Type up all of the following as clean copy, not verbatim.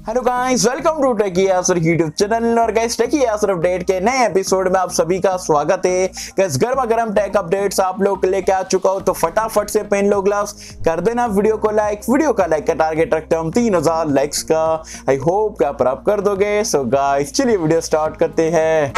Hello guys, welcome to techy Yasir YouTube channel. और guys, techy Yasir update के नए episode में आप सभी का स्वागत है। गाइस, गर्मा गर्म टेक अपडेट्स आप लोग के लेके आ चुका हूं, तो फटाफट से पहन लो ग्लव्स, कर देना वीडियो को लाइक। वीडियो का लाइक का टारगेट रखते हैं हम 3000 लाइक्स का। आई होप कि आप कर दोगे। सो गाइस, चलिए वीडियो स्टार्ट करते हैं।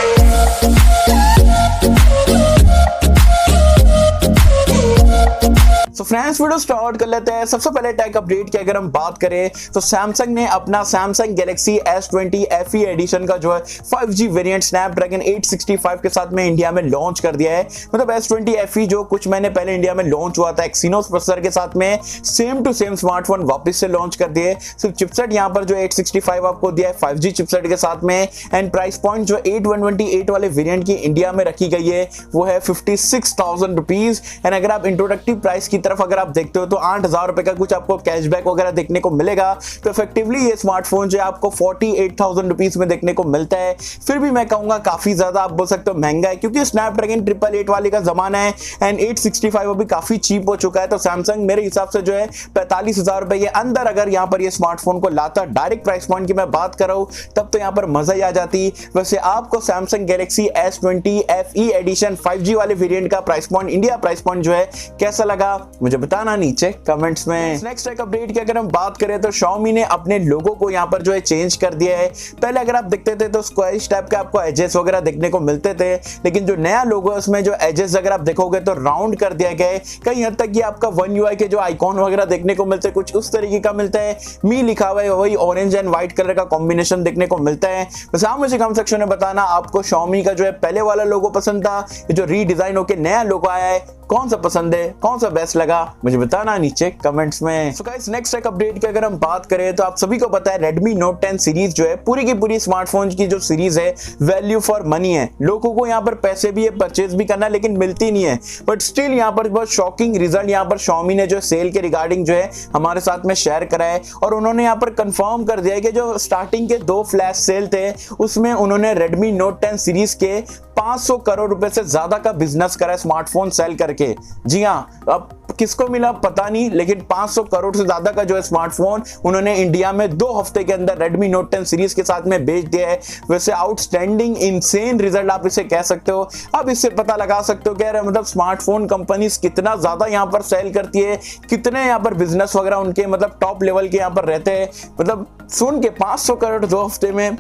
तो फ्रेंड्स, वीडियो स्टार्ट कर लेते हैं। सबसे पहले टेक अपडेट की अगर हम बात करें तो सैमसंग ने अपना Samsung Galaxy S20 FE addition का जो है 5G वेरिएंट स्नैपड्रैगन 865 के साथ में इंडिया में लॉन्च कर दिया है। मतलब S20 FE जो कुछ महीने पहले इंडिया में लॉन्च हुआ था एक्सिनोस प्रोसेसर के साथ में, सेम टू सेम स्मार्टफोन वापस से लॉन्च कर दिए। सिर्फ चिपसेट यहाँ पर जो 865 आपको दिया है 5G चिपसेट के साथ में। एंड प्राइस पॉइंट जो 8128 वाले वेरिएंट की इंडिया में रखी गई है वो है 56,000 रुपीज। एंड अगर आप इंट्रोडक्टिव प्राइस की तरफ अगर आप देखते हो तो 8,000 रुपए का कुछ आपको कैशबैक वगैरह देखने को मिलेगा। तो इफेक्टिवली ये स्मार्टफोन जो है आपको 48,000 रुपीज में देखने को मिलता है। फिर भी मैं कहूंगा काफी ज्यादा आप बोल सकते हो महंगा है, क्योंकि स्नैपड्रैगन 888 वाले का जमाना है एंड 865 अभी काफी चीप हो चुका है। तो सैमसंग मेरे हिसाब से जो है 45,000 रुपए के अंदर अगर यहाँ पर ये स्मार्टफोन को लाता, डायरेक्ट प्राइस पॉइंट की मैं बात कर रहा हूं, तब तो यहाँ पर मजा ही आ जाती। वैसे आपको Samsung Galaxy S20 FE addition 5G वाले वेरिएंट का price point, India price point जो है कैसा लगा मुझे बताना नीचे कमेंट्स में। नेक्स्ट एक अपडेट की अगर हम बात करें तो Xiaomi ने अपने लोगो को यहाँ पर जो है चेंज कर दिया है। पहले अगर आप देखते थे तो स्क्वायरिश टाइप के आपको एजेस वगैरह देखने को मिलते थे, लेकिन जो नया लोगो है उसमें जो एजेस अगर आप देखोगे तो राउंड कर दिया गया है। कहीं हद तक ये आपका One UI के जो आइकॉन वगैरह देखने को मिलते हैं कुछ उस तरीके का मिलता है। मी लिखा हुआ है, वही ऑरेंज एंड व्हाइट कलर का कॉम्बिनेशन देखने को मिलता है। बस आप मुझे कमेंट सेक्शन में बताना आपको Xiaomi का जो है पहले वाला लोगो पसंद था, जो रीडिजाइन होकर नया लोगो आया है कौन सा पसंद है, कौन सा बेस्ट लगा मुझे बताना नीचे कमेंट्स में। सो गाइस, नेक्स्ट एक अपडेट की अगर हम बात करें तो आप सभी को पता है Redmi Note 10 सीरीज जो है पूरी की पूरी स्मार्टफोन की जो सीरीज है वैल्यू फॉर मनी है। लोगों को यहाँ पर पैसे भी है, परचेज भी करना, लेकिन मिलती नहीं है। बट स्टिल यहाँ पर बहुत शॉकिंग रिजल्ट यहाँ पर Xiaomi ने जो सेल के रिगार्डिंग जो है हमारे साथ में शेयर करा है। और उन्होंने यहाँ पर कंफर्म कर दिया है कि जो स्टार्टिंग के 2 फ्लैश सेल थे उसमें उन्होंने Redmi Note 10 सीरीज के 500 करोड़ रुपए से ज्यादा का बिजनेस करा है स्मार्टफोन सेल करके। जी हाँ, अब किसको मिला पता नहीं, लेकिन 500 करोड़ से ज्यादा का जो है स्मार्टफोन उन्होंने इंडिया में 2 हफ्ते के अंदर Redmi Note 10 सीरीज के साथ में बेच दिया है। वैसे आउटस्टैंडिंग इनसेन रिजल्ट आप इसे कह सकते हो। अब इससे पता लगा सकते हो कि मतलब स्मार्टफोन कंपनीज कितना ज्यादा यहाँ पर सेल करती है, कितने यहाँ पर बिजनेस वगैरह उनके मतलब टॉप लेवल के यहाँ पर रहते हैं। मतलब सुन के 500 करोड़ 2 हफ्ते में,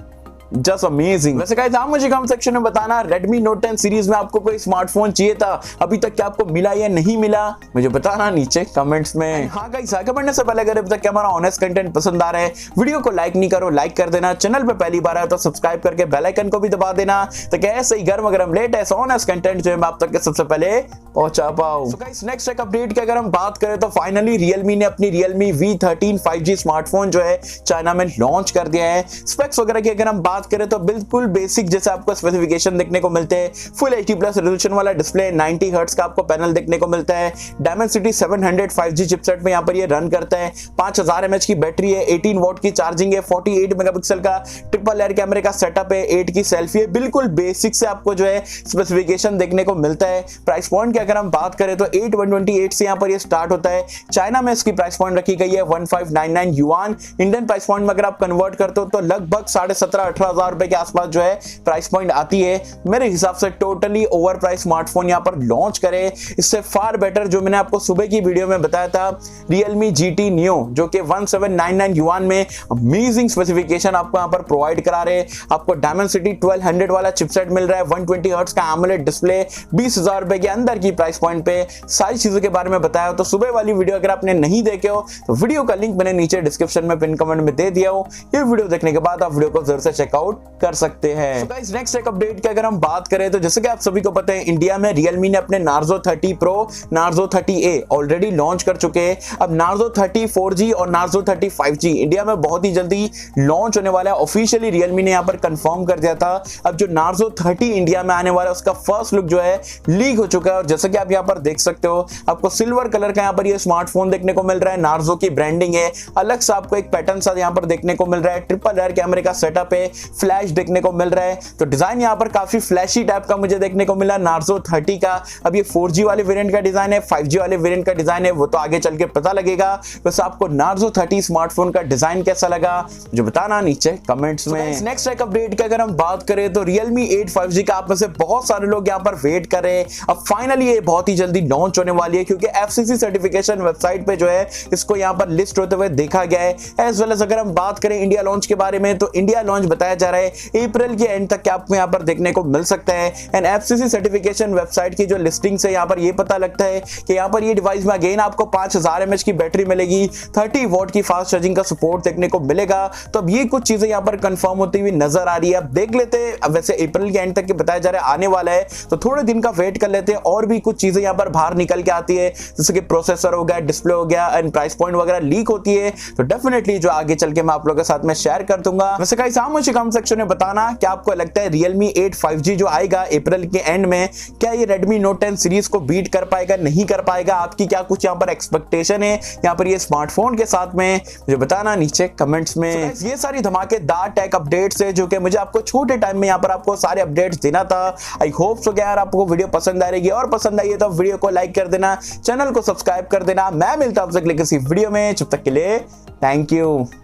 जस्ट अमेजिंग। वैसे गाइस, आप मुझे कमेंट सेक्शन में बताना Redmi Note 10 सीरीज में आपको कोई स्मार्टफोन चाहिए था, अभी तक क्या आपको मिला या नहीं मिला मुझे बताना नीचे कमेंट्स में। हाँ गाइस, आगे बढ़ने से पहले अगर अभी तक हमारा ऑनेस्ट कंटेंट पसंद आ रहा है, वीडियो को लाइक नहीं करो, लाइक कर देना। चैनल पे पहली बार आया तो सब्सक्राइब करके बेल आइकन को भी दबा देना, तो ऐसे ही गर्म गर्म लेटेस्ट ऑनेस्ट कंटेंट जो है मैं आप तक सबसे पहले पहुंचा पाऊं। सो गाइस, नेक्स्ट एक अपडेट की अगर हम बात करें तो फाइनली Realme ने अपनी Realme V13 5G स्मार्टफोन जो है चाइना में लॉन्च कर दिया है। स्पेक्स वगैरह की अगर हम बात करें तो बिल्कुल बेसिक जैसे आपको स्पेसिफिकेशन देखने को मिलते हैं। फुल HD+ रेजोल्यूशन वाला डिस्प्ले, 90 हर्ट्ज का आपको पैनल देखने को मिलता है। Dimensity 700 5G चिपसेट में यहाँ पर ये रन करता है। 5000 mAh की बैटरी है, 18 वॉट की चार्जिंग है, 48 मेगापिक्सल का ट्रिपल एयर कैमरे का सेटअप है, 8 की सेल्फी है। बिल्कुल बेसिक से आपको जो है स्पेसिफिकेशन देखने को मिलता है। प्राइस पॉइंट की अगर हम बात करें तो 8128 से यहाँ पर ये स्टार्ट होता है। चाइना में इसकी प्राइस पॉइंट रखी गई है 1599 युआन। इंडियन प्राइस पॉइंट में अगर आप कन्वर्ट करते हो तो लगभग 17,500-18,000 रुपए के आसपास जो है प्राइस पॉइंट आती है। मेरे हिसाब से टोटली ओवर प्राइस स्मार्टफोन यहाँ पर लॉन्च करे। इससे फार बेटर जो मैंने आपको सुबह की वीडियो में बताया था Realme GT Neo जो कि 1799 युआन में अमेजिंग स्पेसिफिकेशन आपको यहाँ पर प्रोवाइड करा रहे। आपको Dimensity 1200 वाला चिपसेट मिल रहा है, 120 हर्ट्ज का AMOLED डिस्प्ले, 20,000 रुपए के अंदर की प्राइस पॉइंट पे सारी चीजों के बारे में बताया। तो सुबह वाली वीडियो अगर आपने नहीं देखे हो तो वीडियो का लिंक मैंने नीचे डिस्क्रिप्शन में पिन कमेंट में दे दिया हो। ये वीडियो देखने के बाद आप वीडियो को जरूर से चेकआउट कर सकते हैं। So guys, नेक्स्ट एक अपडेट की अगर हम बात करें तो जैसे कि आप सभी को पता है इंडिया में Realme ने अपने Narzo 30 Pro, Narzo 30A already launch कर चुके हैं। अब Narzo 30 4G और Narzo 30 5G इंडिया में बहुत ही जल्दी लॉन्च होने वाला है। ऑफिशियली Realme ने यहाँ पर कंफर्म कर दिया था। अब जो Narzo 30 इंडिया में आने वाला है उसका फर्स्ट लुक जो है लीक हो चुका है। और जैसे कि आप यहाँ पर देख सकते हो आपको सिल्वर कलर का यहाँ पर ये स्मार्टफोन देखने को मिल रहा है। Narzo की ब्रांडिंग है, अलग से आपको एक पैटर्न सा यहाँ पर देखने को मिल रहा है। ट्रिपल एयर कैमरे का सेटअप है, फ्लैश देखने को मिल रहा है। तो डिजाइन यहाँ पर काफी फ्लैशी टाइप का मुझे देखने को मिला नार्जो 30 का। अब ये 4G वाले वेरिएंट का डिजाइन है, 5G वाले वेरिएंट का डिजाइन है, वो तो आगे चल के पता लगेगा। वैसे आपको नार्जो 30 स्मार्टफोन का डिजाइन कैसा लगा जो बताना नीचे कमेंट्स में। नेक्स्ट एक अपडेट की अगर हम बात करें तो Realme 8 5G का आप में से बहुत सारे लोग यहाँ पर वेट कर रहे हैं। अब फाइनली ये बहुत ही जल्दी लॉन्च होने वाली है, क्योंकि FCC सर्टिफिकेशन वेबसाइट पे जो है इसको यहाँ पर लिस्ट होते हुए देखा गया है। एज वेल एज अगर हम बात करें इंडिया लॉन्च के बारे में तो इंडिया लॉन्च बताया जा रहा है अप्रैल के एंड तक आपको यहाँ पर देखने को मिल सकता है। एंड FCC सर्टिफिकेशन वेबसाइट की जो लिस्टिंग से यहाँ पर ये पता लगता है कि यहाँ पर ये डिवाइस में अगेन आपको 5000 mAh की बैटरी मिलेगी, 30 वॉट की फास्ट चार्जिंग का सपोर्ट देखने को मिलेगा। तो अब ये कुछ चीजें यहाँ पर कंफर्म होती हुई नजर आ रही है। अब देख लेते हैं, अब वैसे अप्रैल के एंड तक के बताया जा रहा है आने वाला है, तो थोड़े दिन का वेट कर लेते हैं। और भी कुछ चीजें यहाँ पर बाहर निकल के आती है, जैसे कि प्रोसेसर हो गया, डिस्प्ले हो गया एंड प्राइस पॉइंट वगैरह लीक होती है, तो डेफिनेटली जो आगे चल के मैं आप लोगों के साथ में शेयर कर दूंगा। वैसे गाइस आप मुझे कमेंट सेक्शन में बताना क्या आपको लगता है Realme 8 5G जो आएगा अप्रैल के एंड में, क्या ये Redmi Note 10 सीरीज को बीट कर पाएगा, नहीं कर पाएगा? आपकी क्या कुछ यहाँ पर एक्सपेक्टेशन है यहाँ पर ये स्मार्टफोन के साथ में, मुझे बताना नीचे कमेंट्स में। ये सारी धमाकेदार टेक अपडेट्स है जो कि मुझे आपको छोटे टाइम में यहाँ पर आपको सारे अपडेट्स देना था। आई होप सो यार आपको वीडियो पसंद आएगी, और पसंद आई है तो वीडियो को लाइक कर देना, चैनल को सब्सक्राइब कर देना। मैं मिलता हूं आपसे किसी वीडियो में, जब तक के लिए थैंक यू।